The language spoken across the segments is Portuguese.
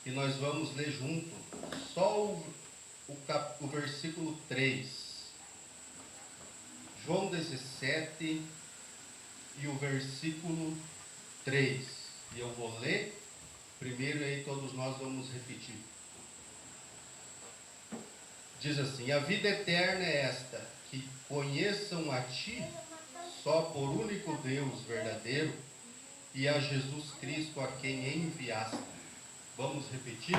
e nós vamos ler junto só o versículo 3. João 17 e o versículo 3. E eu vou ler primeiro e aí todos nós vamos repetir. Diz assim: a vida eterna é esta, que conheçam a Ti, só por único Deus verdadeiro, e a Jesus Cristo, a quem enviaste. Vamos repetir?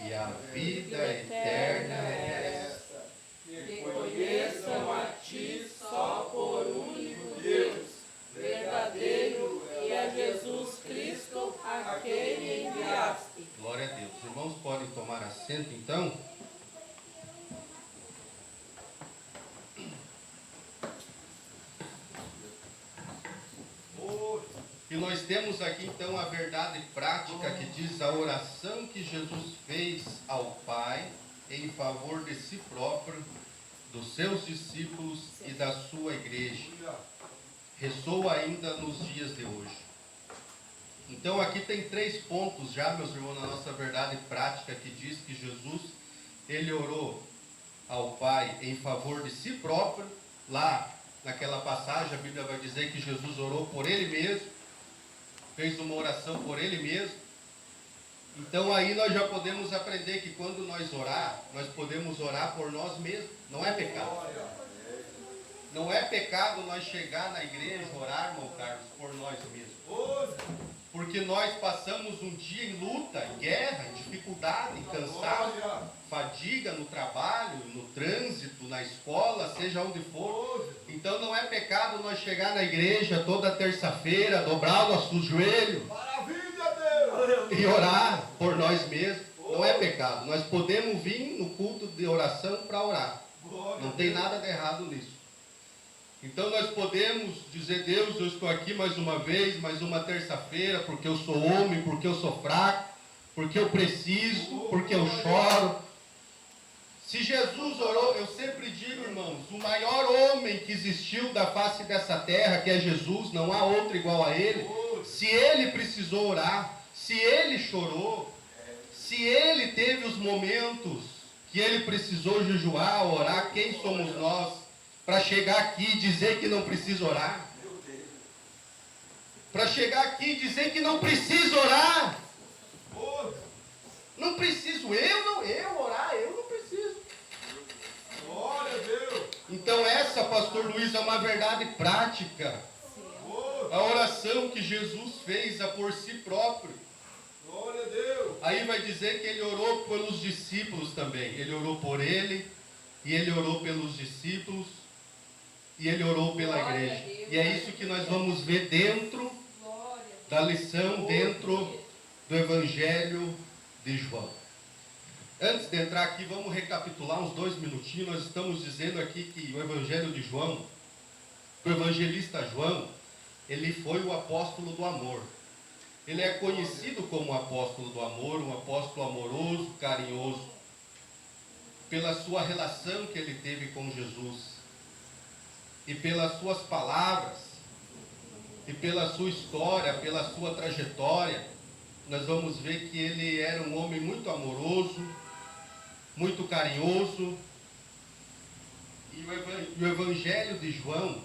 E a vida eterna é esta, que conheçam a Ti só por único Deus verdadeiro e a Jesus Cristo, a quem enviaste. Glória a Deus. Os irmãos podem tomar assento então. E nós temos aqui então a verdade prática que diz a oração que Jesus fez ao Pai em favor de si próprio, dos seus discípulos e da sua igreja. Ressoa ainda nos dias de hoje. Então aqui tem 3 pontos já, meus irmãos, na nossa verdade prática que diz que Jesus, ele orou ao Pai em favor de si próprio. Lá naquela passagem a Bíblia vai dizer que Jesus orou por ele mesmo, fez uma oração por ele mesmo. Então aí nós já podemos aprender que quando nós orar, nós podemos orar por nós mesmos. Não é pecado. Não é pecado nós chegar na igreja, orar, irmão Carlos, por nós mesmos. Porque nós passamos um dia em luta, em guerra, em dificuldade, em cansaço, fadiga no trabalho, no trânsito, na escola, seja onde for. Então não é pecado nós chegar na igreja toda terça-feira, dobrar o nosso joelho e orar por nós mesmos. Não é pecado. Nós podemos vir no culto de oração para orar. Não tem nada de errado nisso. Então nós podemos dizer: Deus, eu estou aqui mais uma vez, mais uma terça-feira, porque eu sou homem, porque eu sou fraco, porque eu preciso, porque eu choro. Se Jesus orou, eu sempre digo, irmãos, o maior homem que existiu da face dessa terra, que é Jesus, não há outro igual a ele. Se ele precisou orar, se ele chorou, se ele teve os momentos que ele precisou jejuar, orar, quem somos nós para chegar aqui e dizer que não precisa orar? Para chegar aqui e dizer que não precisa orar. Não preciso, eu orar, eu não preciso. Glória a Deus. Então essa, pastor Luiz, é uma verdade prática. A oração que Jesus fez a por si próprio. Glória a Deus. Aí vai dizer que ele orou pelos discípulos também. Ele orou por ele, e ele orou pelos discípulos, e ele orou pela igreja. E é isso que nós vamos ver dentro da lição, dentro do Evangelho de João. Antes de entrar aqui, vamos recapitular uns 2 minutinhos. Nós estamos dizendo aqui que o Evangelho de João, o evangelista João, ele foi o apóstolo do amor. Ele é conhecido como o apóstolo do amor, um apóstolo amoroso, carinhoso, pela sua relação que ele teve com Jesus, e pelas suas palavras, e pela sua história, pela sua trajetória. Nós vamos ver que ele era um homem muito amoroso, muito carinhoso. E o Evangelho de João,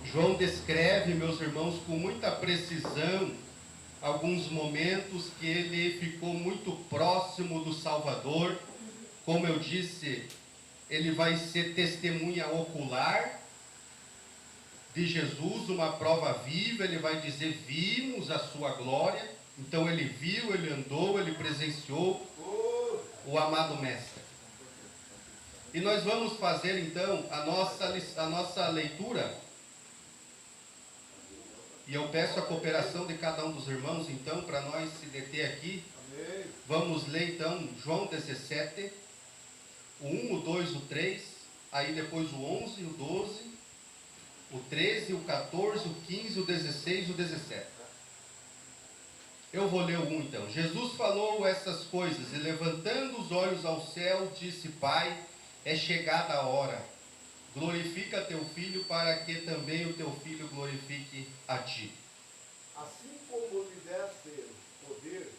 João descreve, meus irmãos, com muita precisão, alguns momentos que ele ficou muito próximo do Salvador. Como eu disse, ele vai ser testemunha ocular de Jesus, uma prova viva. Ele vai dizer: vimos a sua glória. Então ele viu, ele andou, ele presenciou o amado mestre. E nós vamos fazer então a nossa leitura. E eu peço a cooperação de cada um dos irmãos então, para nós se deter aqui. Vamos ler então João 17, o 1, o 2, o 3, aí depois o 11, o 12, o 13, o 14, o 15, o 16 e o 17. Eu vou ler o 1 então. Jesus falou essas coisas e, levantando os olhos ao céu, disse: Pai, é chegada a hora. Glorifica teu filho, para que também o teu filho glorifique a ti. Assim como lhe deste poder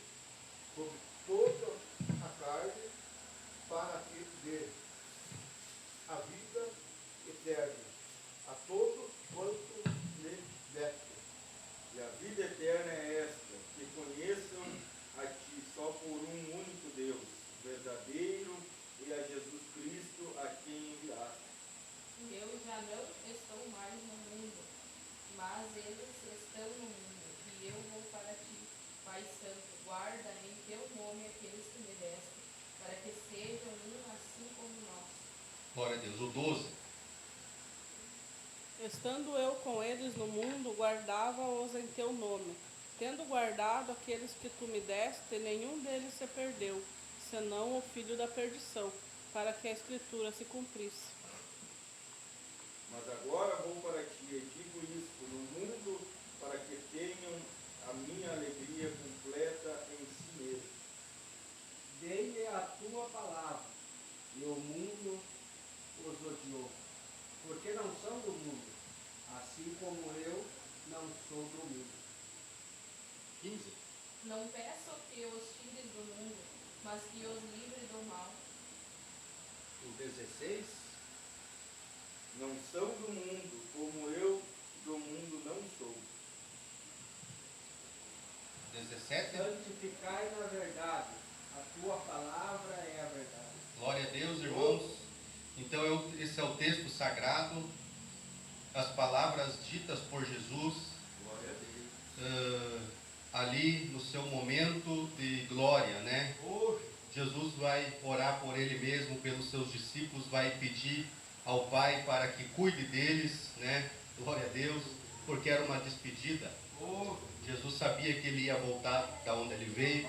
Pai Santo, guarda em teu nome aqueles que me deste, para que sejam um assim como nós. Glória a Deus. O 12. Estando eu com eles no mundo, guardava-os em teu nome. Tendo guardado aqueles que tu me deste, nenhum deles se perdeu, senão o filho da perdição, para que a Escritura se cumprisse. Mas agora vou para ti e digo isto no mundo, para que tenham a minha alegria completa em si mesmo. Dei-lhe a tua palavra, e o mundo os odiou, porque não são do mundo, assim como eu não sou do mundo. 15. Não peço que os tires do mundo, mas que os livre do mal. O 16. Não são do mundo, como eu do mundo não sou. 17. Santificai na verdade, a tua palavra é a verdade. Glória a Deus, irmãos. Então, esse é o texto sagrado, as palavras ditas por Jesus, Glória a Deus. ali no seu momento de glória, né? Jesus vai orar por ele mesmo, pelos seus discípulos, vai pedir ao Pai para que cuide deles, né? Glória a Deus, porque era uma despedida. Jesus sabia que ele ia voltar da onde ele veio,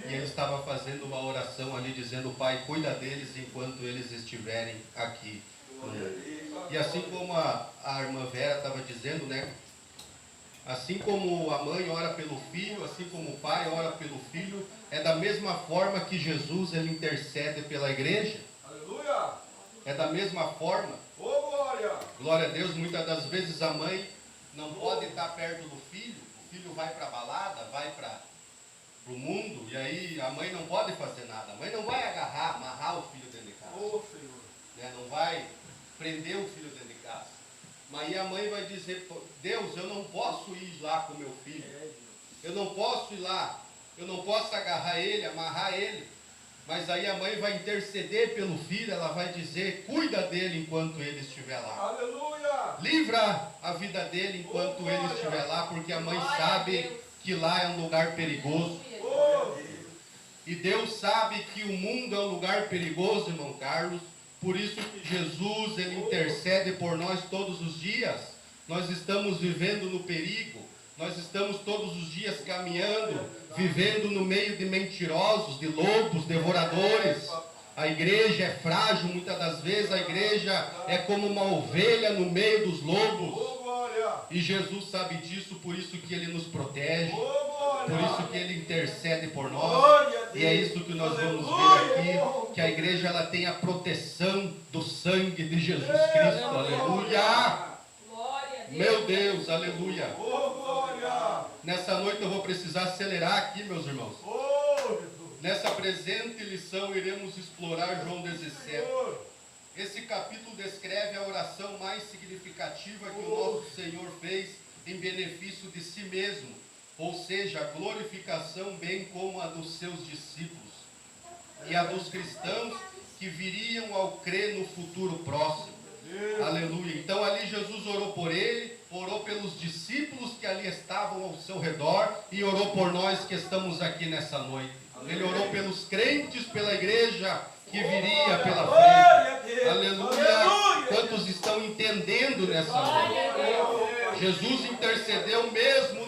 e ele estava fazendo uma oração ali, dizendo: Pai, cuida deles enquanto eles estiverem aqui. E assim como a irmã Vera estava dizendo, né? Assim como a mãe ora pelo filho, assim como o pai ora pelo filho, é da mesma forma que Jesus ele intercede pela igreja. Aleluia! É da mesma forma. Glória! Glória a Deus, muitas das vezes a mãe não pode estar perto do filho, o filho vai para a balada, vai para o mundo, e aí a mãe não pode fazer nada. A mãe não vai amarrar o filho dentro de casa. Senhor! Né? Não vai prender o filho dentro de casa. Mas aí a mãe vai dizer: Deus, eu não posso ir lá com meu filho. Eu não posso ir lá. Eu não posso agarrar ele, amarrar ele. Mas aí a mãe vai interceder pelo filho, ela vai dizer: cuida dele enquanto ele estiver lá. Aleluia! Livra a vida dele enquanto ele estiver lá, porque a mãe sabe que lá é um lugar perigoso. E Deus sabe que o mundo é um lugar perigoso, irmão Carlos. Por isso que Jesus, ele intercede por nós todos os dias. Nós estamos vivendo no perigo. Nós estamos todos os dias caminhando, vivendo no meio de mentirosos, de lobos, devoradores. A igreja é frágil muitas das vezes. A igreja é como uma ovelha no meio dos lobos. E Jesus sabe disso, por isso que ele nos protege. Por isso que ele intercede por nós. E é isso que nós vamos ver aqui, que a igreja ela tem a proteção do sangue de Jesus Cristo. Aleluia! Meu Deus, aleluia! Nessa noite eu vou precisar acelerar aqui, meus irmãos. Nessa presente lição iremos explorar João 17. Esse capítulo descreve a oração mais significativa que o nosso Senhor fez em benefício de si mesmo, ou seja, a glorificação bem como a dos seus discípulos e a dos cristãos que viriam ao crer no futuro próximo. Aleluia. Então ali Jesus orou por ele, orou pelos discípulos que ali estavam ao seu redor e orou por nós que estamos aqui nessa noite. Ele orou pelos crentes, pela igreja que viria pela frente. Aleluia. Quantos estão entendendo nessa noite? Jesus intercedeu mesmo,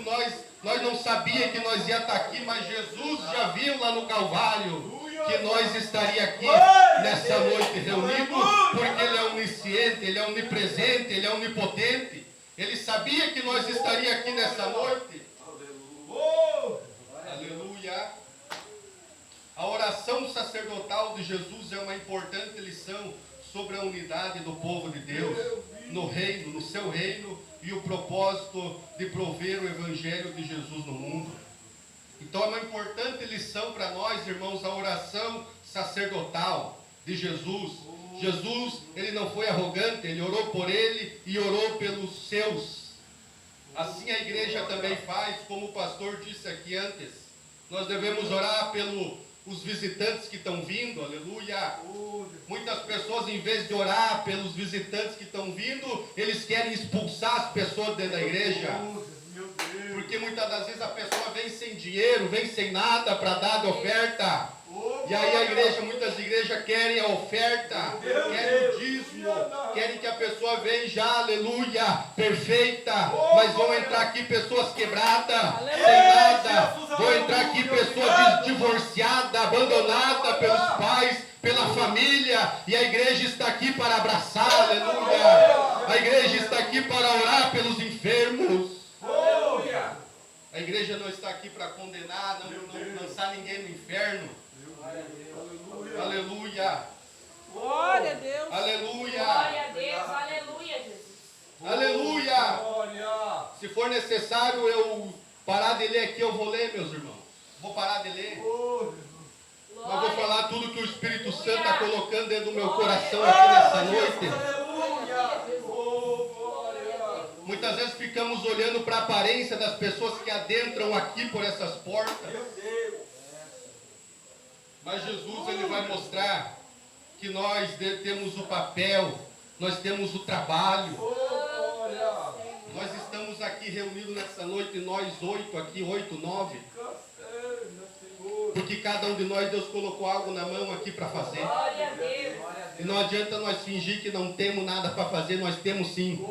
nós não sabíamos que nós ia estar aqui, mas Jesus já viu lá no Calvário que nós estaria aqui nessa noite reunidos, porque Ele é onisciente, Ele é onipresente, Ele é onipotente. Ele sabia que nós estaria aqui nessa noite. Aleluia. A oração sacerdotal de Jesus é uma importante lição sobre a unidade do povo de Deus no reino, no seu reino, e o propósito de prover o evangelho de Jesus no mundo. Então é uma importante lição para nós, irmãos, a oração sacerdotal de Jesus. Jesus, ele não foi arrogante, ele orou por ele e orou pelos seus. Assim a igreja também faz, como o pastor disse aqui antes. Nós devemos orar pelos visitantes que estão vindo, aleluia. Muitas pessoas, em vez de orar pelos visitantes que estão vindo, eles querem expulsar as pessoas dentro da igreja. Porque muitas das vezes a pessoa vem sem dinheiro, vem sem nada para dar de oferta. E aí a igreja, muitas igrejas querem a oferta, querem o dízimo, querem que a pessoa venha já, aleluia, perfeita. Mas vão entrar aqui pessoas quebradas, sem nada. Vão entrar aqui pessoas divorciadas, abandonadas pelos pais, pela família. E a igreja está aqui para abraçar, aleluia. A igreja está aqui para orar pelos enfermos. A igreja não está aqui para condenar, não lançar ninguém no inferno. Aleluia. Glória a Deus. Aleluia. Glória a Deus, aleluia, Jesus. Aleluia. Se for necessário eu parar de ler aqui, eu vou ler, meus irmãos. Vou parar de ler. Mas vou falar tudo que o Espírito Santo está colocando dentro do meu coração aqui nessa noite. Muitas vezes ficamos olhando para a aparência das pessoas que adentram aqui por essas portas. Mas Jesus, ele vai mostrar que nós temos o papel, nós temos o trabalho. Nós estamos aqui reunidos nessa noite, nós 8 aqui, 8, 9. Porque cada um de nós, Deus colocou algo na mão aqui para fazer. Glória a Deus. E não adianta nós fingir que não temos nada para fazer, nós temos sim.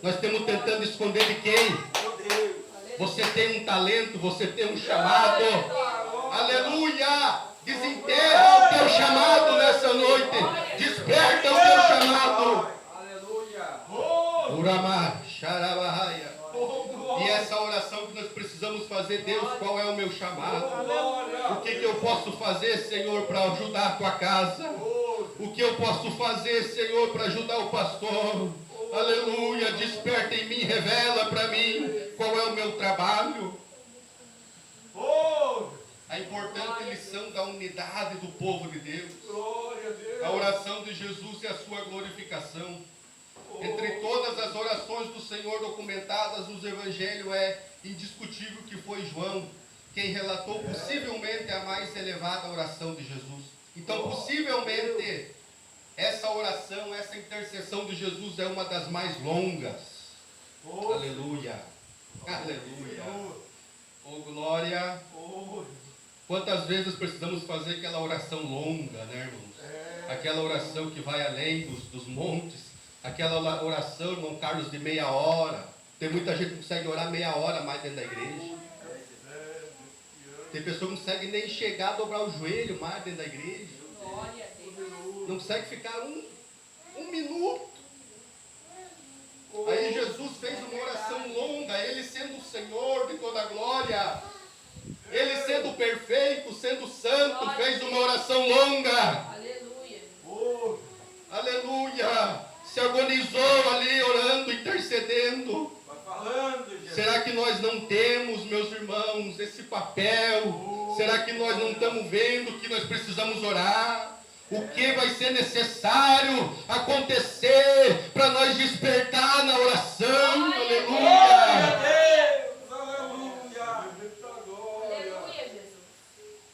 Nós estamos tentando esconder de quem? Você tem um talento, você tem um chamado. Aleluia! Desenterra o teu chamado nessa noite. Desperta o teu chamado. Aleluia. Uramá, xarabahaya. E essa oração que nós precisamos fazer, Deus, qual é o meu chamado? O que eu posso fazer, Senhor, para ajudar a tua casa? O que eu posso fazer, Senhor, para ajudar o pastor? Aleluia, desperta em mim, revela para mim qual é o meu trabalho. A importante lição da unidade do povo de Deus. A oração de Jesus e a sua glorificação. Entre todas as orações do Senhor documentadas nos evangelhos, é indiscutível que foi João quem relatou possivelmente a mais elevada oração de Jesus. Então, possivelmente, essa oração, essa intercessão de Jesus é uma das mais longas. Aleluia. Aleluia. Oh, glória. Quantas vezes precisamos fazer aquela oração longa, né, irmãos? Aquela oração que vai além dos montes. Aquela oração, irmão Carlos, de meia hora. Tem muita gente que consegue orar meia hora mais dentro da igreja. Tem pessoas que não conseguem nem chegar a dobrar o joelho mais dentro da igreja. Glória a Deus. Não consegue ficar um minuto. Aí Jesus fez uma oração longa, Ele sendo o Senhor de toda a glória, Ele sendo perfeito, sendo santo, fez uma oração longa. Aleluia. Aleluia. Se agonizou ali, orando, intercedendo. Falando, Será que nós não temos, meus irmãos, esse papel? Será que nós não estamos vendo que nós precisamos orar? O que vai ser necessário acontecer para nós despertar na oração? Aleluia! Aleluia, Jesus.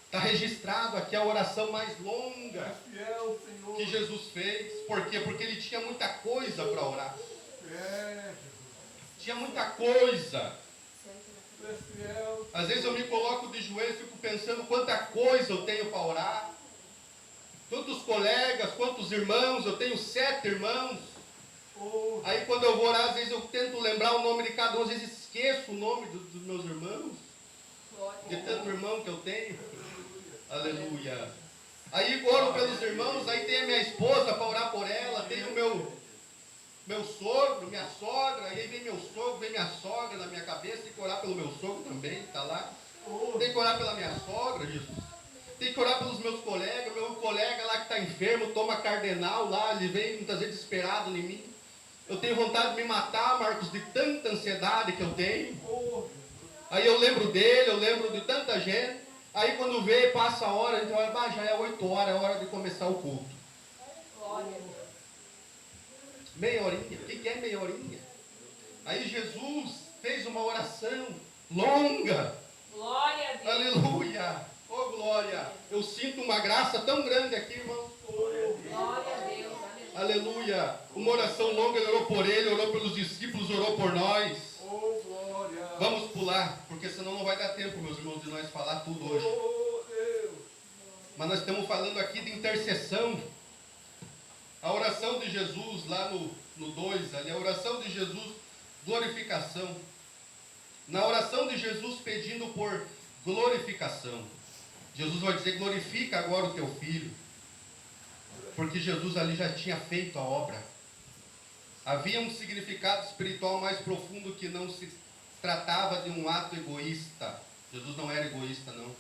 Está registrado aqui a oração mais longa que Jesus fez. Por quê? Porque ele tinha muita coisa para orar. Tinha muita coisa. Às vezes eu me coloco de joelho e fico pensando quanta coisa eu tenho para orar. Quantos colegas, quantos irmãos, eu tenho 7 irmãos. Aí quando eu vou orar, às vezes eu tento lembrar o nome de cada um, às vezes esqueço o nome dos meus irmãos. De tanto irmão que eu tenho. Aleluia. Aí oro pelos irmãos, aí tem a minha esposa para orar por ela, tem o meu sogro, minha sogra, aí vem meu sogro, vem minha sogra na minha cabeça, tem que orar pelo meu sogro também, está lá. Tem que orar pela minha sogra, Jesus. Tem que orar pelos meus colegas, meu colega lá que está enfermo, toma cardenal lá, ele vem muitas vezes desesperado em mim. Eu tenho vontade de me matar, Marcos, de tanta ansiedade que eu tenho. Aí eu lembro dele, eu lembro de tanta gente. Aí quando vê, passa a hora, a gente olha, já é 8 horas, é hora de começar o culto. Glória a Deus. Meia horinha, o que é meia horinha? Aí Jesus fez uma oração longa. Glória a Deus. Aleluia, oh glória. Eu sinto uma graça tão grande aqui, irmão. Glória a Deus. Aleluia. Uma oração longa, ele orou por ele, orou pelos discípulos, orou por nós. lá, porque senão não vai dar tempo, meus irmãos, de nós falar tudo hoje. Oh, Deus. Mas nós estamos falando aqui de intercessão. A oração de Jesus, lá no 2, ali, a oração de Jesus, glorificação. Na oração de Jesus pedindo por glorificação. Jesus vai dizer, glorifica agora o teu filho. Porque Jesus ali já tinha feito a obra. Havia um significado espiritual mais profundo que não se tratava de um ato egoísta. Jesus não era egoísta, não.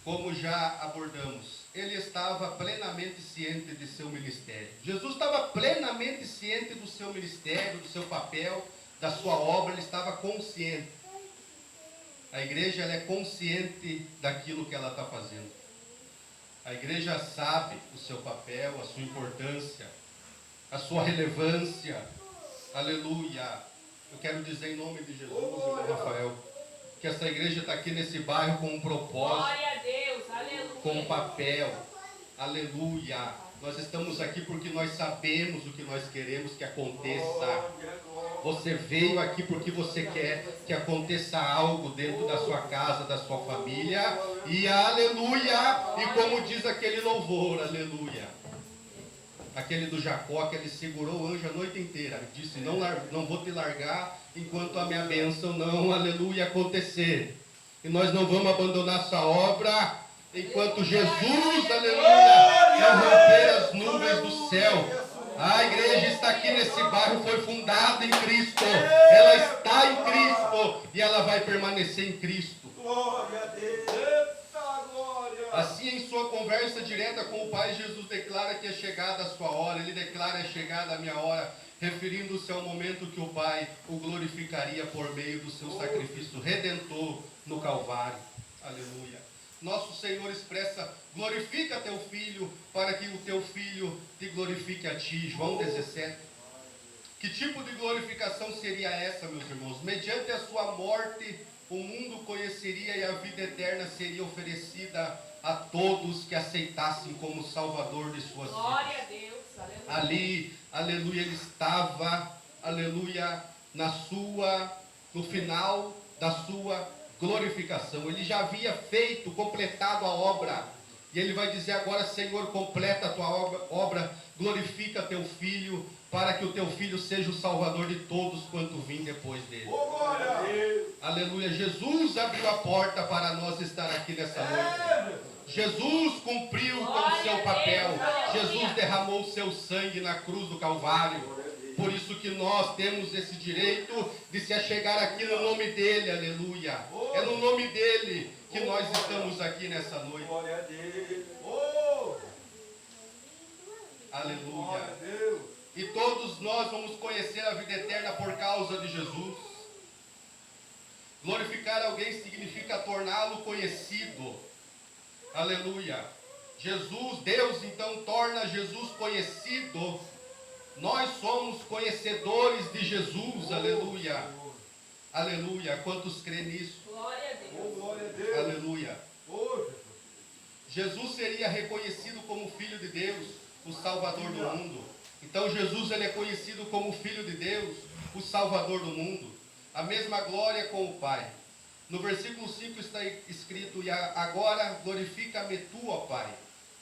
Como já abordamos, ele estava plenamente ciente de seu ministério. Jesus estava plenamente ciente do seu ministério, do seu papel, da sua obra, ele estava consciente. A igreja ela é consciente daquilo que ela está fazendo. A igreja sabe o seu papel, a sua importância, a sua relevância. Aleluia. Eu quero dizer em nome de Jesus, irmão Rafael, que essa igreja está aqui nesse bairro com um propósito. Glória a Deus, aleluia. Com um papel. Aleluia. Nós estamos aqui porque nós sabemos o que nós queremos que aconteça. Você veio aqui porque você quer que aconteça algo dentro da sua casa, da sua família. E aleluia. E como diz aquele louvor, aleluia. Aquele do Jacó, que ele segurou o anjo a noite inteira. Disse, não vou te largar enquanto a minha bênção não, aleluia, acontecer. E nós não vamos abandonar essa obra enquanto Jesus, aleluia, não romper as nuvens do céu. A igreja está aqui nesse bairro, foi fundada em Cristo. Ela está em Cristo e ela vai permanecer em Cristo. Glória a Deus. Eita, glória. Assim, em sua conversa direta com o Pai, Jesus declara que é chegada a sua hora. Ele declara é chegada a minha hora, referindo-se ao momento que o Pai o glorificaria por meio do seu sacrifício redentor no Calvário. Aleluia. Nosso Senhor expressa, glorifica teu filho, para que o teu filho te glorifique a ti. João 17. Que tipo de glorificação seria essa, meus irmãos? Mediante a sua morte, o mundo conheceria e a vida eterna seria oferecida a todos que aceitassem como Salvador de suas vidas. Glória a Deus, aleluia. Ali, aleluia, ele estava, aleluia, no final da sua glorificação. Ele já havia feito, completado a obra. E ele vai dizer agora, Senhor, completa a tua obra, glorifica teu filho, para que o teu filho seja o salvador de todos quanto vim depois dele. Oh, glória a Deus. Aleluia. Jesus abriu a porta para nós estar aqui nessa noite. Jesus cumpriu com o seu papel. Jesus derramou o seu sangue na cruz do Calvário. Por isso que nós temos esse direito de se achegar aqui no nome dele, aleluia. É no nome dele que nós estamos aqui nessa noite. Glória a Deus. Oh, Aleluia. glória a Deus. E todos nós vamos conhecer a vida eterna por causa de Jesus. Glorificar alguém significa torná-lo conhecido. Aleluia. Jesus, Deus então torna Jesus conhecido. Nós somos conhecedores de Jesus, aleluia. Aleluia. Quantos creem nisso? Glória a Deus. Oh, glória a Deus. Aleluia. Oh, Jesus. Jesus seria reconhecido como Filho de Deus, o Salvador do mundo. Então Jesus ele é conhecido como Filho de Deus, o Salvador do mundo. A mesma glória com o Pai. No versículo 5 está escrito, e agora glorifica-me tu, ó Pai,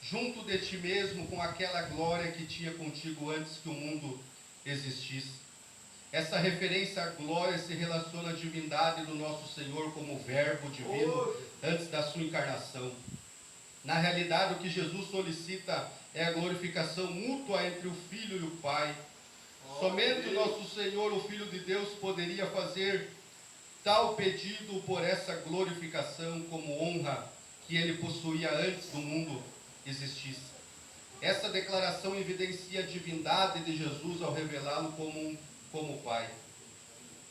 junto de ti mesmo com aquela glória que tinha contigo antes que o mundo existisse. Essa referência à glória se relaciona à divindade do nosso Senhor como verbo divino antes da sua encarnação. Na realidade, o que Jesus solicita é a glorificação mútua entre o Filho e o Pai. Somente o nosso Senhor, o Filho de Deus, poderia fazer tal pedido por essa glorificação como honra que ele possuía antes do mundo existisse. Essa declaração evidencia a divindade de Jesus ao revelá-lo como Pai.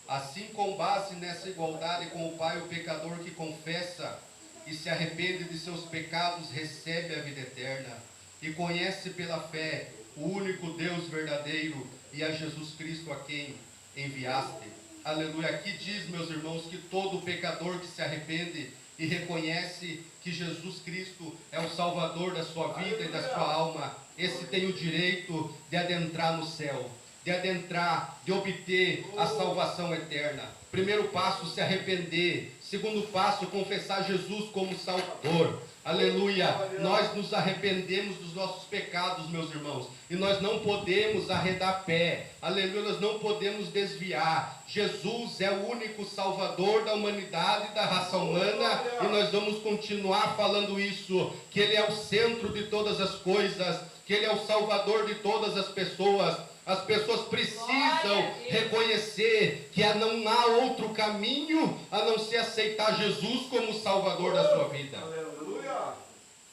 Assim, com base nessa igualdade com o Pai, o pecador que confessa e se arrepende de seus pecados recebe a vida eterna e conhece pela fé o único Deus verdadeiro e a Jesus Cristo a quem enviaste. Aleluia. Aqui diz, meus irmãos, que todo pecador que se arrepende e reconhece que Jesus Cristo é o Salvador da sua vida e da sua alma, esse tem o direito de adentrar no céu. de adentrar, de obter a salvação eterna. Primeiro passo, se arrepender. Segundo passo, confessar Jesus como Salvador. Aleluia. Nós nos arrependemos dos nossos pecados, meus irmãos. E nós não podemos arredar pé. Aleluia. Nós não podemos desviar. Jesus é o único Salvador da humanidade, da raça humana. E nós vamos continuar falando isso. Que Ele é o centro de todas as coisas. Que Ele é o Salvador de todas as pessoas. As pessoas precisam reconhecer que não há outro caminho a não ser aceitar Jesus como Salvador da sua vida. Aleluia.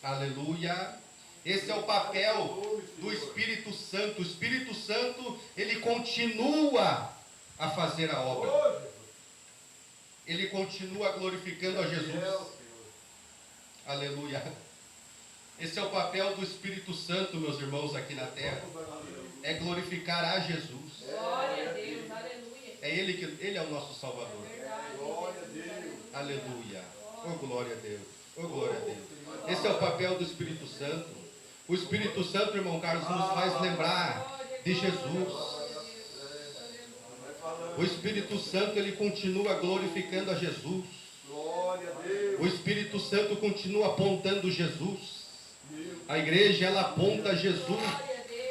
Aleluia. Esse é o papel do Espírito Santo. O Espírito Santo, ele continua a fazer a obra. Ele continua glorificando a Jesus. Aleluia. Esse é o papel do Espírito Santo, meus irmãos, aqui na terra. É glorificar a Jesus. Glória a Deus, aleluia. É Ele é o nosso Salvador. Glória a Deus. Aleluia. Oh, glória a Deus. Oh, glória a Deus. Esse é o papel do Espírito Santo. O Espírito Santo, irmão Carlos, nos faz lembrar de Jesus. O Espírito Santo, ele continua glorificando a Jesus. Glória a Deus. O Espírito Santo continua apontando Jesus. A igreja, ela aponta Jesus.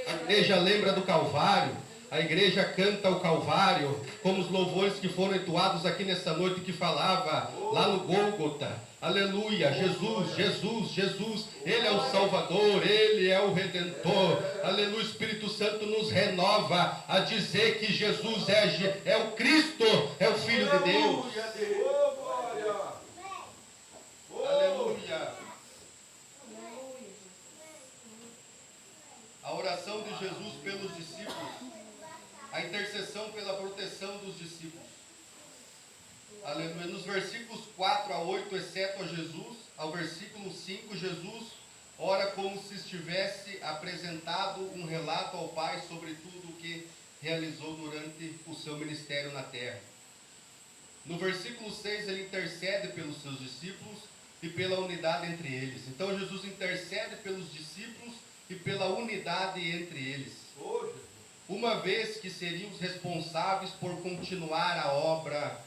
A igreja lembra do Calvário. A igreja canta o Calvário, como os louvores que foram entoados aqui nessa noite, que falava lá no Gólgota. Aleluia, Jesus, Jesus, Jesus, Ele é o Salvador, Ele é o Redentor. Aleluia, o Espírito Santo nos renova a dizer que Jesus é o Cristo, é o Filho de Deus. Aleluia. A oração de Jesus pelos discípulos, a intercessão pela proteção dos discípulos. Aleluia. Nos versículos 4 a 8, exceto a Jesus, ao versículo 5, Jesus ora como se estivesse apresentado um relato ao Pai sobre tudo o que realizou durante o seu ministério na terra. No versículo 6, ele intercede pelos seus discípulos e pela unidade entre eles. Então Jesus intercede pelos discípulos e pela unidade entre eles, uma vez que seriam os responsáveis por continuar a obra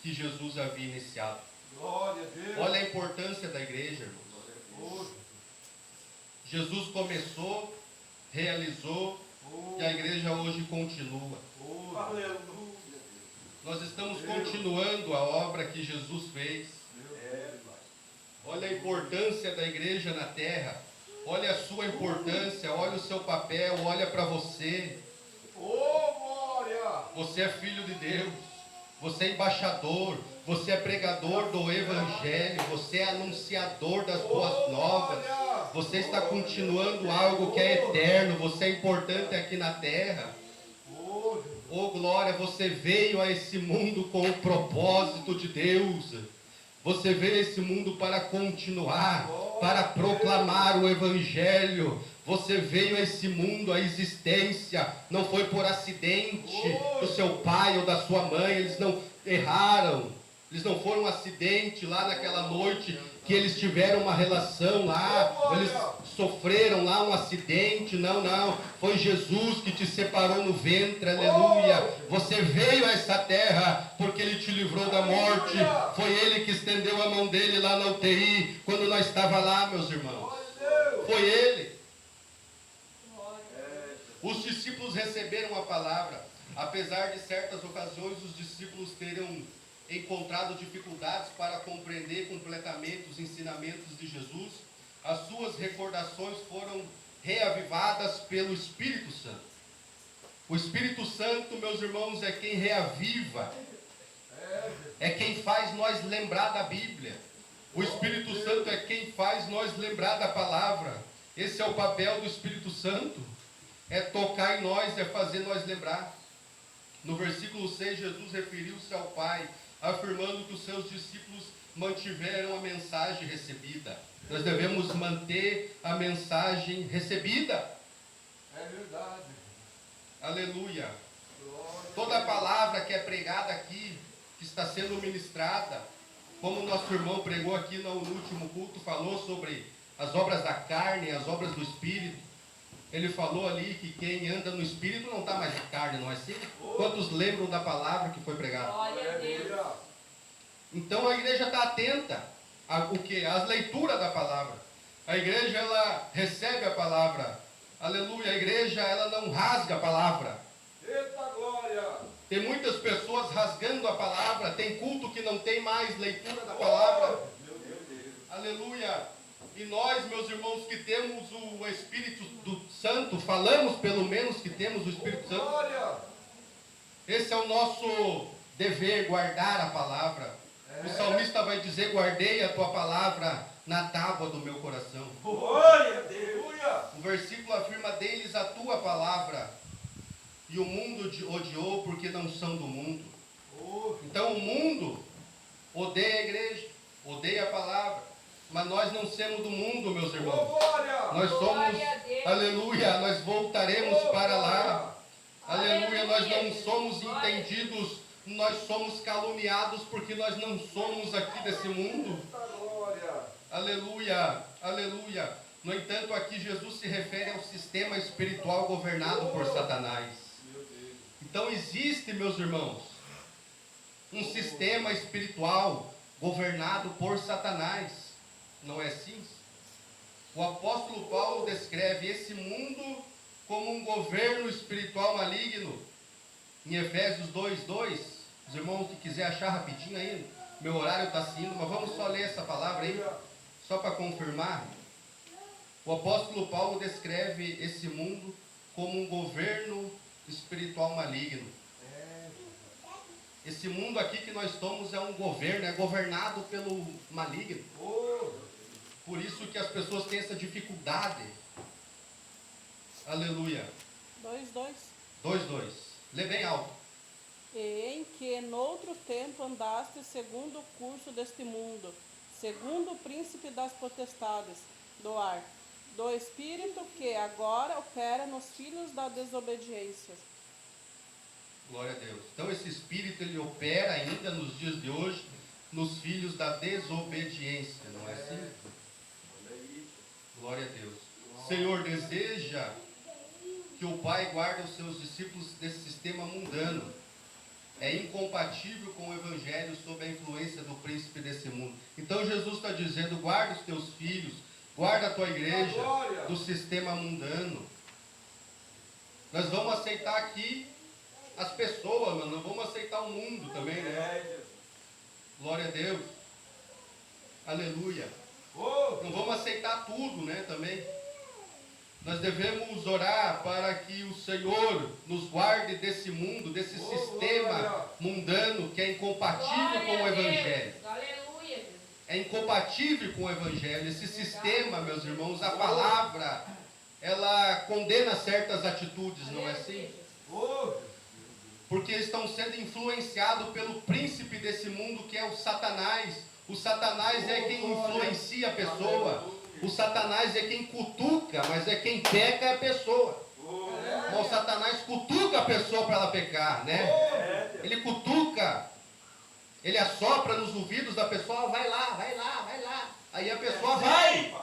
que Jesus havia iniciado. Glória a Deus. Olha a importância da igreja, irmãos. Jesus começou, realizou, e a igreja hoje continua. Aleluia. Nós estamos continuando a obra que Jesus fez. Olha a importância da igreja na terra. Olha a sua importância, olha o seu papel, olha para você. Você é filho de Deus, você é embaixador, você é pregador do Evangelho, você é anunciador das boas novas. Você está continuando algo que é eterno, você é importante aqui na terra. Oh glória, você veio a esse mundo com o propósito de Deus. Você veio a esse mundo para continuar, para proclamar o Evangelho. Você veio a esse mundo, a existência, não foi por acidente do seu pai ou da sua mãe, eles não erraram, eles não foram um acidente lá naquela noite que eles tiveram uma relação lá, eles sofreram lá um acidente, não, foi Jesus que te separou no ventre, aleluia. Você veio a essa terra porque Ele te livrou da morte, foi Ele que estendeu a mão dele lá na UTI, quando nós estávamos lá, meus irmãos, foi Ele. Os discípulos receberam a palavra, apesar de certas ocasiões os discípulos terem encontrado dificuldades para compreender completamente os ensinamentos de Jesus, as suas recordações foram reavivadas pelo Espírito Santo. O Espírito Santo, meus irmãos, é quem reaviva, é quem faz nós lembrar da Bíblia. O Espírito Santo é quem faz nós lembrar da palavra. Esse é o papel do Espírito Santo, é tocar em nós, é fazer nós lembrar. No versículo 6, Jesus referiu-se ao Pai, afirmando que os seus discípulos mantiveram a mensagem recebida. Nós devemos manter a mensagem recebida. É verdade. Aleluia. Toda a palavra que é pregada aqui, que está sendo ministrada, como o nosso irmão pregou aqui no último culto, falou sobre as obras da carne, as obras do Espírito. Ele falou ali que quem anda no Espírito não está mais na carne, não é assim? Quantos lembram da palavra que foi pregada? Glória a Deus. Então a igreja está atenta ao quê? Às leituras da palavra. A igreja, ela recebe a palavra. Aleluia. A igreja, ela não rasga a palavra. Eita glória! Tem muitas pessoas rasgando a palavra. Tem culto que não tem mais leitura da palavra. Meu Deus. Aleluia. E nós, meus irmãos, que temos o Espírito do Santo, falamos pelo menos que temos o Espírito Santo. Glória! Esse é o nosso dever, guardar a palavra. O salmista vai dizer: guardei a tua palavra na tábua do meu coração. Glória a Deus! O versículo afirma: deles a tua palavra, e o mundo odiou porque não são do mundo. Então o mundo odeia a igreja, odeia a palavra, mas nós não somos do mundo, meus irmãos. Glória! Nós somos, Glória a Deus. aleluia, nós voltaremos para lá. Aleluia, nós não Aleluia. somos Glória. entendidos, nós somos caluniados porque nós não somos aqui desse mundo. Eita glória! Aleluia, aleluia. No entanto, aqui Jesus se refere ao sistema espiritual governado por Satanás. Meu Deus! Então existe, meus irmãos, um sistema espiritual governado por Satanás. Não é assim? O apóstolo Paulo descreve esse mundo como um governo espiritual maligno. Em Efésios 2:2, os irmãos que quiser achar rapidinho aí, meu horário está saindo, mas vamos só ler essa palavra aí, só para confirmar. O apóstolo Paulo descreve esse mundo como um governo espiritual maligno. Esse mundo aqui que nós estamos é um governo, é governado pelo maligno. Por isso que as pessoas têm essa dificuldade. Aleluia. 2:2. 2:2. Lê bem alto. E em que noutro tempo andaste segundo o curso deste mundo, segundo o príncipe das potestades do ar, do espírito que agora opera nos filhos da desobediência. Glória a Deus. Então esse espírito, ele opera ainda nos dias de hoje nos filhos da desobediência, não é assim? Glória a Deus. O Senhor deseja que o Pai guarde os seus discípulos desse sistema mundano. É incompatível com o Evangelho sob a influência do príncipe desse mundo. Então Jesus está dizendo: guarda os teus filhos, guarda a tua igreja do sistema mundano. Nós vamos aceitar aqui as pessoas, mas não vamos aceitar o mundo também, né? Glória a Deus. Aleluia. Não vamos aceitar tudo, né, também. Nós devemos orar para que o Senhor nos guarde desse mundo, desse sistema mundano que é incompatível com o Evangelho. Aleluia. É incompatível com o Evangelho. Esse sistema, meus irmãos, a palavra, ela condena certas atitudes, não é assim? Porque estão sendo influenciados pelo príncipe desse mundo, que é o Satanás. O Satanás é quem influencia a pessoa. O Satanás é quem cutuca, mas é quem peca é a pessoa. Mas o Satanás cutuca a pessoa para ela pecar, né? Ele cutuca, ele assopra nos ouvidos da pessoa: vai lá, vai lá, vai lá. Aí a pessoa vai.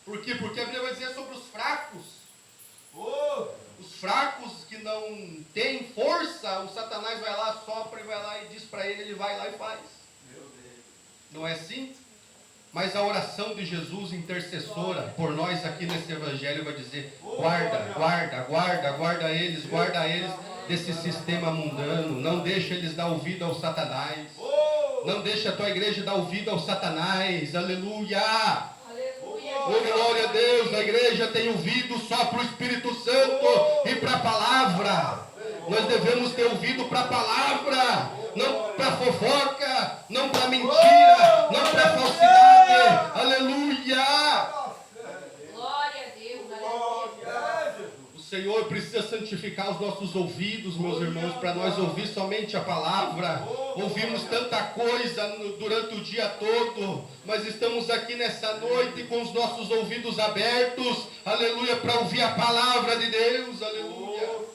Por quê? Porque a Bíblia vai dizer sobre os fracos. Os fracos que não têm força, o Satanás vai lá, sopra e vai lá e diz para ele, ele vai lá e faz. Não é assim? Mas a oração de Jesus intercessora por nós aqui nesse evangelho vai dizer: guarda, guarda, guarda, guarda eles desse sistema mundano. Não deixa eles dar ouvido ao Satanás. Não deixa a tua igreja dar ouvido ao Satanás. Aleluia. Oh, glória a Deus. A igreja tem ouvido só para o Espírito Santo e para a palavra. Nós devemos ter ouvido para a palavra, não para fofoca, não para mentira, não para falsidade. Aleluia! Glória a Deus. Aleluia. O Senhor precisa santificar os nossos ouvidos, meus irmãos, para nós ouvir somente a palavra. Ouvimos tanta coisa durante o dia todo, mas estamos aqui nessa noite com os nossos ouvidos abertos, aleluia, para ouvir a palavra de Deus, aleluia.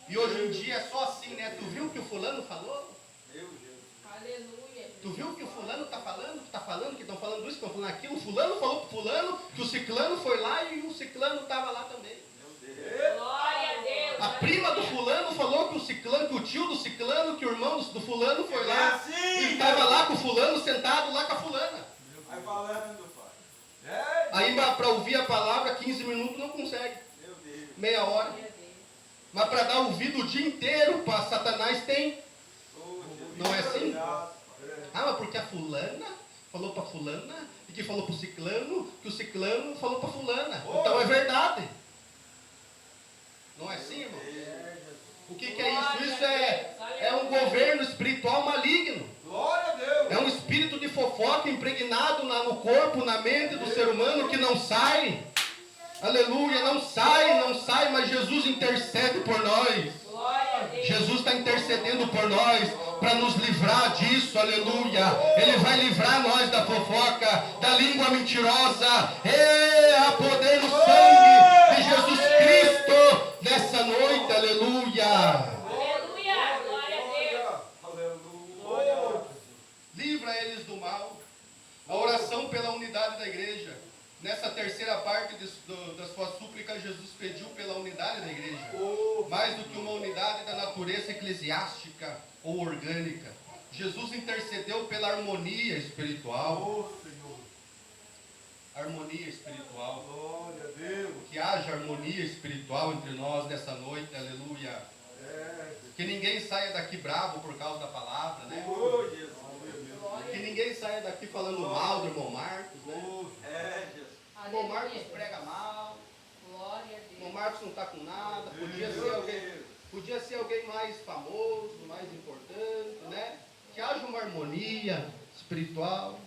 E hoje em dia é só assim, né? Tu viu o que o fulano falou? Aleluia. Tu viu o que o fulano está falando? falando, que estão falando isso, que estão falando aquilo. Fulano falou para fulano que o ciclano foi lá e o ciclano estava lá também. Glória a Deus. A prima do fulano falou que o ciclano, que o tio do ciclano, que o irmão do fulano foi lá e estava lá com o fulano, sentado lá com a fulana. Vai falando, pai. Aí para ouvir a palavra, 15 minutos não consegue. Meu Deus. Meia hora. Mas para dar ouvido o dia inteiro para Satanás tem. Não é assim? Ah, mas porque a fulana falou para fulana e que falou para o ciclano, que o ciclano falou para fulana. Então é verdade. Não é assim, irmão? O que é isso? Isso é um governo espiritual maligno. Glória a Deus. É um espírito de fofoca impregnado no corpo, na mente do ser humano que não sai. Aleluia, não sai, mas Jesus intercede por nós. Glória a Deus. Jesus está intercedendo por nós para nos livrar disso, aleluia. Ele vai livrar nós da fofoca, da língua mentirosa. Há poder no sangue de Jesus Cristo nessa noite, aleluia. Aleluia. Glória a Deus. Aleluia. Livra eles do mal. A oração pela unidade da igreja. Nessa terceira parte das suas súplicas, Jesus pediu pela unidade da igreja. Mais do que uma unidade da natureza eclesiástica ou orgânica. Jesus intercedeu pela harmonia espiritual. Harmonia espiritual. Glória a Deus. Que haja harmonia espiritual entre nós nessa noite, aleluia. Que ninguém saia daqui bravo por causa da palavra, né? Oh, Jesus. Que ninguém saia daqui falando mal do irmão Marcos, né? Jesus. O irmão Marcos prega mal. Glória a O irmão Deus. Marcos não está com nada. Podia ser alguém mais famoso, mais importante, né? Que haja uma harmonia espiritual.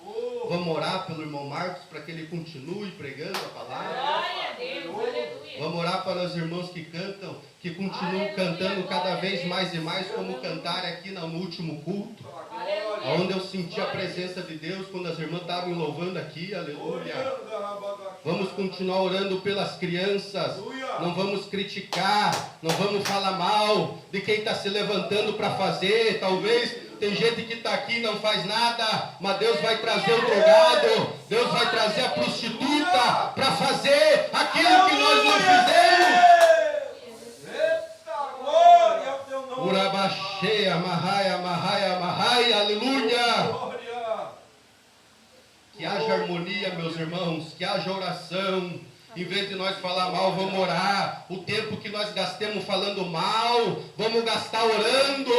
Vamos orar pelo irmão Marcos para que ele continue pregando a palavra. Glória a Deus. Aleluia. Vamos orar para os irmãos que cantam, que continuem cantando cada vez mais e mais, como cantaram aqui no último culto, Aleluia. onde eu senti a presença de Deus quando as irmãs estavam louvando aqui, aleluia. Vamos continuar orando pelas crianças, não vamos criticar, não vamos falar mal de quem está se levantando para fazer. Talvez tem gente que está aqui e não faz nada, mas Deus vai trazer o drogado, Deus vai trazer a prostituta para fazer aquilo que nós não fizemos. Glória ao teu nome. Urabaxeia, marraia, aleluia. Glória. Que haja harmonia, meus irmãos, que haja oração. Em vez de nós falar mal, vamos orar. O tempo que nós gastemos falando mal, vamos gastar orando.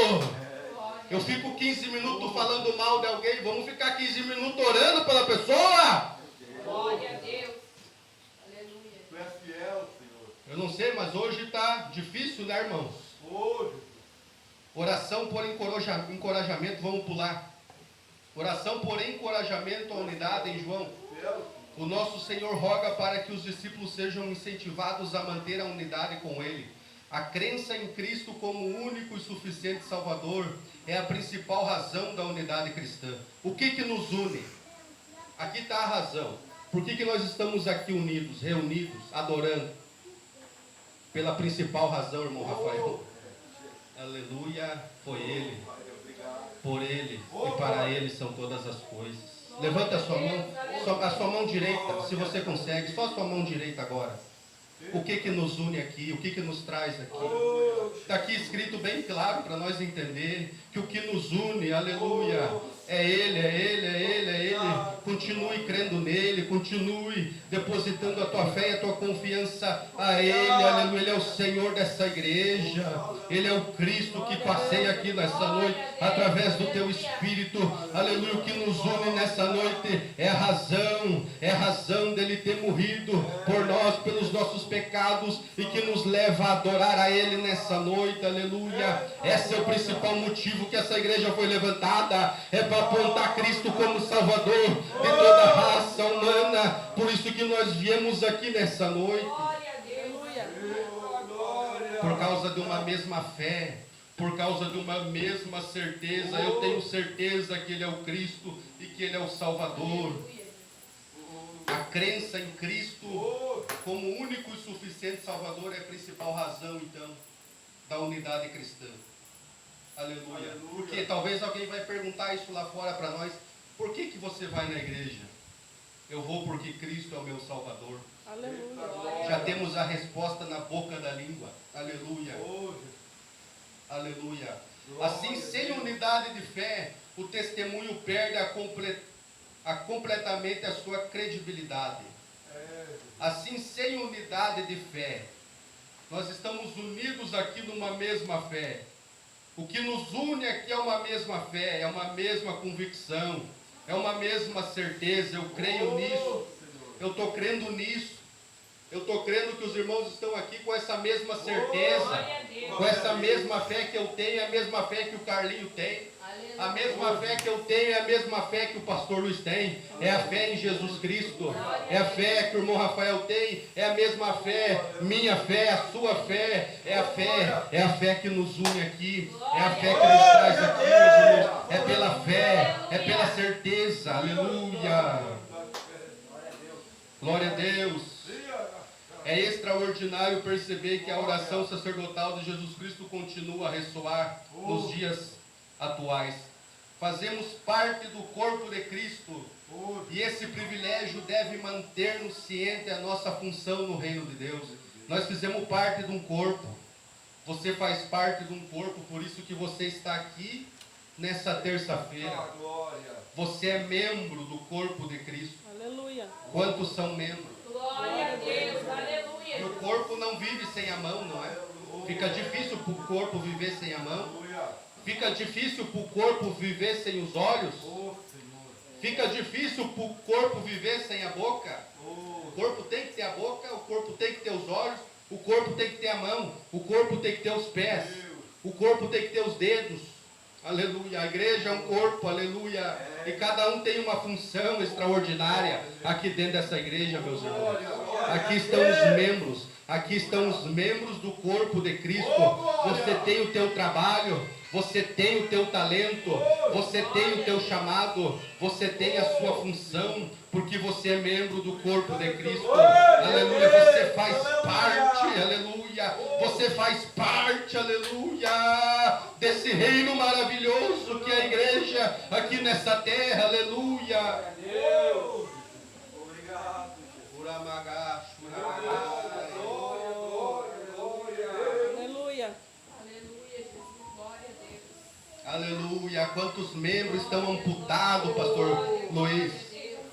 Eu fico 15 minutos falando mal de alguém, vamos ficar 15 minutos orando pela pessoa? Glória a Deus. Aleluia. Tu és fiel, Senhor. Eu não sei, mas hoje está difícil, né, irmãos? Hoje. Oração por encorajamento, vamos pular. Oração por encorajamento à unidade em João. O nosso Senhor roga para que os discípulos sejam incentivados a manter a unidade com Ele. A crença em Cristo como único e suficiente Salvador é a principal razão da unidade cristã. O que nos une? Aqui está a razão. Por que nós estamos aqui unidos, reunidos, adorando? Pela principal razão, irmão Rafael. Aleluia, foi Ele. Por Ele e para Ele são todas as coisas. Levanta a sua mão, a sua mão direita, se você consegue, só a sua mão direita agora. O que nos une aqui, o que nos traz aqui? Está aqui escrito bem claro para nós entender que o que nos une, aleluia, é Ele, é Ele, é Ele, é Ele. Continue crendo nele, continue depositando a tua fé e a tua confiança a Ele, aleluia. Ele é o Senhor dessa igreja, Ele é o Cristo que passeia aqui nessa noite através do teu Espírito, aleluia. O que nos une nessa noite é a razão dele ter morrido por nós, pelos nossos pecados e que nos leva a adorar a Ele nessa noite, aleluia. Esse é o principal motivo que essa igreja foi levantada, é para apontar Cristo como Salvador de toda a raça humana. Por isso que nós viemos aqui nessa noite, Glória a Deus. por causa de uma mesma fé, por causa de uma mesma certeza. Eu tenho certeza que Ele é o Cristo e que Ele é o Salvador. A crença em Cristo como único e suficiente Salvador é a principal razão, então, da unidade cristã. Aleluia. Porque talvez alguém vai perguntar isso lá fora para nós. Por que você vai na igreja? Eu vou porque Cristo é o meu Salvador. Aleluia. Já temos a resposta na boca da língua. Aleluia. Aleluia. Assim, sem unidade de fé, o testemunho perde completamente a sua credibilidade. Assim, sem unidade de fé, nós estamos unidos aqui numa mesma fé. O que nos une aqui é uma mesma fé, é uma mesma convicção, é uma mesma certeza. Eu creio nisso, eu estou crendo nisso. Eu estou crendo que os irmãos estão aqui com essa mesma certeza, com essa mesma fé que eu tenho, a mesma fé que o Carlinho tem, a mesma fé que eu tenho, é a mesma fé que o pastor Luiz tem, é a fé em Jesus Cristo, é a fé que o irmão Rafael tem, é a mesma fé, minha fé, a sua fé, é a fé que nos une aqui, é a fé que nos traz aqui, meus irmãos, é pela fé, é pela certeza, aleluia, glória a Deus. É extraordinário perceber que a oração sacerdotal de Jesus Cristo continua a ressoar nos dias atuais. Fazemos parte do corpo de Cristo e esse privilégio deve manter-nos cientes da nossa função no reino de Deus. Nós fizemos parte de um corpo. Você faz parte de um corpo, por isso que você está aqui nessa terça-feira. Você é membro do corpo de Cristo. Aleluia. Quantos são membros? Glória a Deus, aleluia. E o corpo não vive sem a mão, não é? Fica difícil para o corpo viver sem a mão. Fica difícil para o corpo viver sem os olhos. Fica difícil para o corpo viver sem a boca. O corpo tem que ter a boca, o corpo tem que ter os olhos, o corpo tem que ter a mão, o corpo tem que ter os pés, o corpo tem que ter os dedos. Aleluia. A igreja é um corpo, aleluia. E cada um tem uma função extraordinária aqui dentro dessa igreja, meus irmãos. Aqui estão os membros. Aqui estão os membros do corpo de Cristo. Você tem o teu trabalho. Você tem o teu talento. Você tem o teu chamado. Você tem a sua função. Porque você é membro do corpo de Cristo. Aleluia. Você faz parte. Aleluia. Você faz parte. Aleluia. Desse reino maravilhoso que é a igreja aqui nessa terra. Aleluia. Deus. Obrigado. Uramagá, Aleluia. Aleluia, Jesus, glória a Deus. aleluia. Quantos membros estão amputados, pastor Luiz?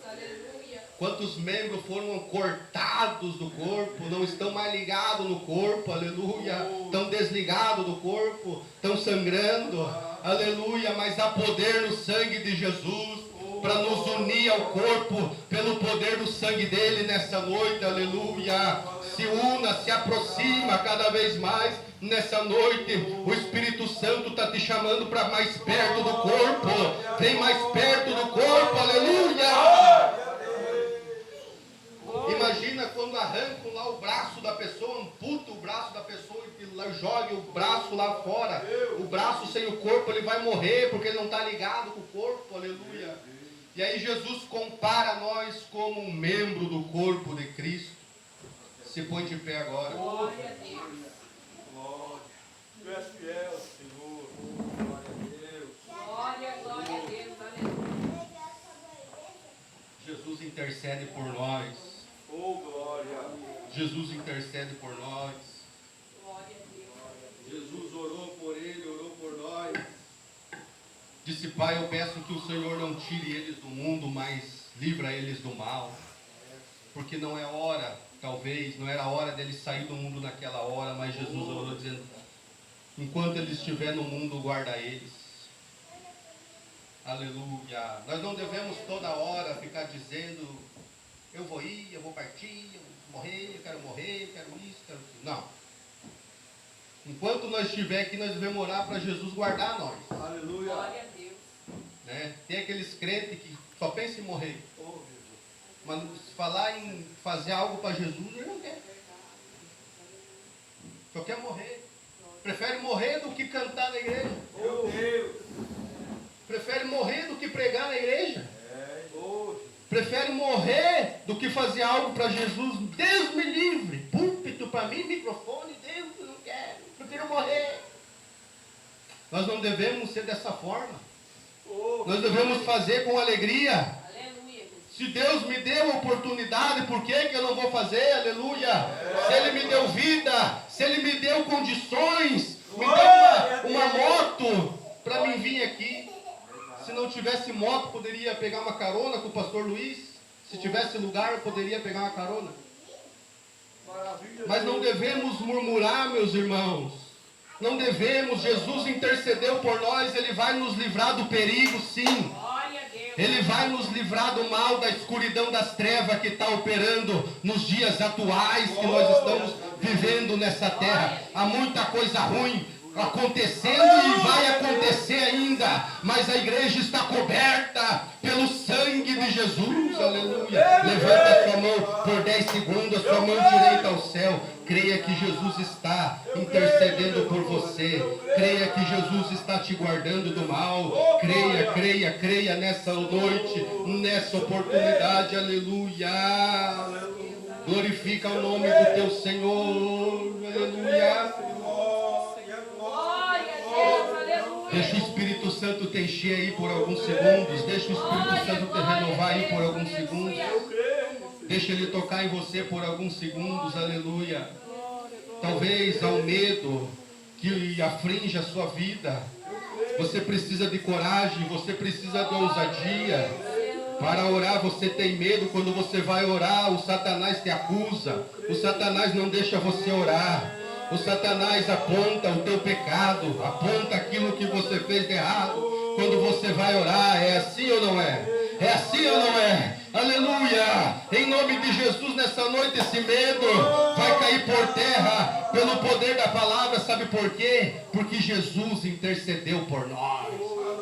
Aleluia. Quantos membros foram cortados do corpo, não estão mais ligados no corpo, aleluia. Estão desligados do corpo, estão sangrando, aleluia. Mas há poder no sangue de Jesus para nos unir ao corpo, pelo poder do sangue dele nessa noite, aleluia. Se una, se aproxima cada vez mais nessa noite. O Espírito Santo está te chamando para mais perto do corpo. Vem mais perto do corpo, aleluia. Imagina quando arrancam lá o braço da pessoa, amputa o braço da pessoa e joga o braço lá fora. O braço sem o corpo, ele vai morrer porque ele não está ligado com o corpo, aleluia. E aí Jesus compara nós como um membro do corpo de Cristo. Se põe de pé agora. Glória a Deus. Glória. Tu és fiel, Senhor. Glória a Deus. Glória, glória a Deus, aleluia. Jesus intercede por nós. Oh, glória. Jesus intercede por nós. Glória a Deus. Jesus orou por ele, orou por nós. Disse: Pai, eu peço que o Senhor não tire eles do mundo, mas livra eles do mal. Porque não é hora, talvez, não era a hora deles sair do mundo naquela hora, mas Jesus orou dizendo: enquanto eles estiverem no mundo, guarda eles. Aleluia. Nós não devemos toda hora ficar dizendo: eu vou ir, eu vou partir, eu vou morrer, eu quero isso, quero isso. Não. Enquanto nós estivermos aqui, nós devemos orar para Jesus guardar nós. Aleluia. Glória a Deus. Né? Tem aqueles crentes que só pensam em morrer. Oh, Jesus. Mas se falar em fazer algo para Jesus, ele não quer. Só quer morrer. Prefere morrer do que cantar na igreja. Meu Deus. Prefere morrer do que pregar na igreja. Oh, Prefere morrer do que fazer algo para Jesus. Deus me livre. Púlpito para mim, microfone. Deus, eu não quero. Prefiro morrer. Nós não devemos ser dessa forma. Nós devemos fazer com alegria. Aleluia. Se Deus me deu a oportunidade, por que eu não vou fazer? Aleluia. Se Ele me deu vida, se Ele me deu condições, me deu uma moto para mim vir aqui. Se não tivesse moto, poderia pegar uma carona com o pastor Luiz. Se tivesse lugar, eu poderia pegar uma carona. Mas não devemos murmurar, meus irmãos. Não devemos. Jesus intercedeu por nós. Ele vai nos livrar do perigo, sim. Glória a Deus. Ele vai nos livrar do mal, da escuridão das trevas que está operando nos dias atuais que nós estamos vivendo nessa terra. Há muita coisa ruim acontecendo e vai acontecer ainda, mas a igreja está coberta pelo sangue de Jesus. Aleluia. Levanta a sua mão por 10 segundos, a sua mão direita ao céu. Creia que Jesus está intercedendo por você. Creia que Jesus está te guardando do mal. Creia nessa noite, nessa oportunidade. Aleluia. Glorifica o nome do teu Senhor. Aleluia. Deixa o Espírito Santo te encher aí por alguns segundos. Deixa o Espírito Santo te renovar aí por alguns segundos. Deixa ele tocar em você por alguns segundos. Aleluia. Talvez ao medo que aflige a sua vida, você precisa de coragem, você precisa de ousadia. Para orar você tem medo. Quando você vai orar, o Satanás te acusa. O Satanás não deixa você orar. O Satanás aponta o teu pecado, aponta aquilo que você fez de errado. Quando você vai orar, é assim ou não é? É assim ou não é? Aleluia! Em nome de Jesus, nessa noite, esse medo vai cair por terra pelo poder da palavra. Sabe por quê? Porque Jesus intercedeu por nós.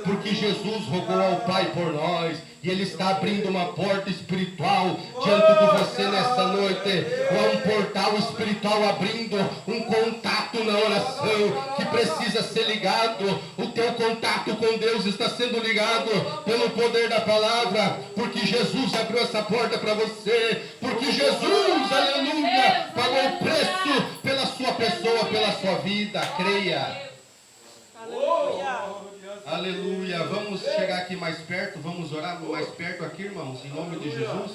Porque Jesus rogou ao Pai por nós. E Ele está abrindo uma porta espiritual diante de você nessa noite. É um portal espiritual abrindo, um contato na oração que precisa ser ligado. O teu contato com Deus está sendo ligado pelo poder da palavra. Porque Jesus abriu essa porta para você. Porque Jesus, aleluia, pagou o preço pela sua pessoa, pela sua vida. Creia. Aleluia. Aleluia. Vamos chegar aqui mais perto. Vamos orar mais perto aqui, irmãos, em nome de Jesus.